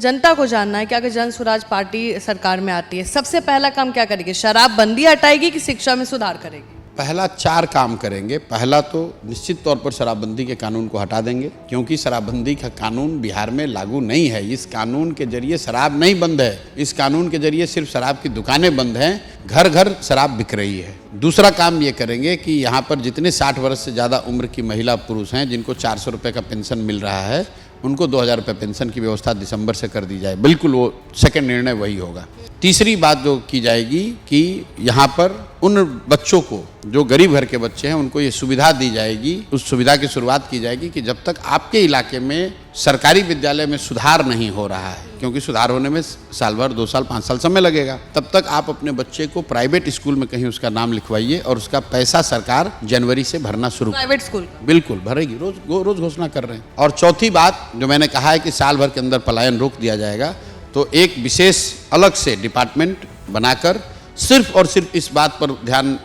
जनता को जानना है कि अगर जन स्वराज पार्टी सरकार में आती है, सबसे पहला काम क्या करेगी? शराब बंदी हटाएगी कि शिक्षा में सुधार करेगी? पहला 4 काम करेंगे। पहला तो निश्चित तौर पर शराबबंदी के कानून को हटा देंगे, क्योंकि शराबबंदी का कानून बिहार में लागू नहीं है। इस कानून के जरिए शराब नहीं बंद है, इस कानून के जरिए सिर्फ शराब की दुकानें बंद हैं, घर घर शराब बिक रही है। दूसरा काम ये करेंगे कि यहाँ पर जितने 60 वर्ष से ज़्यादा उम्र की महिला पुरुष हैं, जिनको 400 रुपये का पेंशन मिल रहा है, उनको 2000 रुपये पेंशन की व्यवस्था दिसंबर से कर दी जाए। बिल्कुल वो सेकंड निर्णय वही होगा। तीसरी बात जो की जाएगी कि यहाँ पर उन बच्चों को, जो गरीब घर के बच्चे हैं, उनको ये सुविधा दी जाएगी। उस सुविधा की शुरुआत की जाएगी कि जब तक आपके इलाके में सरकारी विद्यालय में सुधार नहीं हो रहा है, क्योंकि सुधार होने में साल भर, 2 साल, 5 साल समय लगेगा, तब तक आप अपने बच्चे को प्राइवेट स्कूल में कहीं उसका नाम लिखवाइए और उसका पैसा सरकार जनवरी से भरना शुरू। प्राइवेट स्कूल बिल्कुल भरेगी, रोज घोषणा कर रहे हैं। और चौथी बात जो मैंने कहा है कि साल भर के अंदर पलायन रोक दिया जाएगा, तो एक विशेष अलग से डिपार्टमेंट बनाकर सिर्फ और सिर्फ इस बात पर ध्यान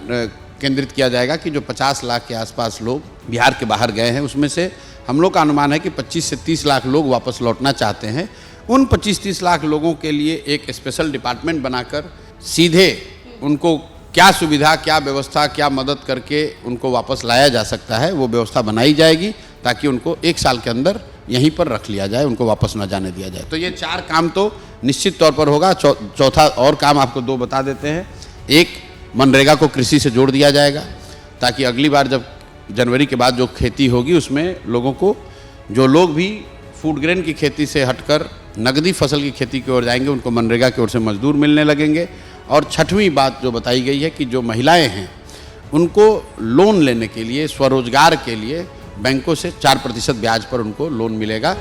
केंद्रित किया जाएगा कि जो 50 लाख के आसपास लोग बिहार के बाहर गए हैं, उसमें से हम लोग का अनुमान है कि 25 से 30 लाख लोग वापस लौटना चाहते हैं। उन 25-30 लाख लोगों के लिए एक स्पेशल डिपार्टमेंट बनाकर सीधे उनको क्या सुविधा, क्या व्यवस्था, क्या मदद करके उनको वापस लाया जा सकता है, वो व्यवस्था बनाई जाएगी, ताकि उनको 1 साल के अंदर यहीं पर रख लिया जाए, उनको वापस न जाने दिया जाए। तो ये 4 काम तो निश्चित तौर पर होगा। चौथा और काम आपको 2 बता देते हैं। एक, मनरेगा को कृषि से जोड़ दिया जाएगा, ताकि अगली बार जब जनवरी के बाद जो खेती होगी उसमें लोगों को, जो लोग भी फूड ग्रेन की खेती से हटकर नगदी फसल की खेती की ओर जाएंगे, उनको मनरेगा की ओर से मजदूर मिलने लगेंगे। और छठवीं बात जो बताई गई है कि जो महिलाएं हैं उनको लोन लेने के लिए, स्वरोजगार के लिए बैंकों से 4% ब्याज पर उनको लोन मिलेगा।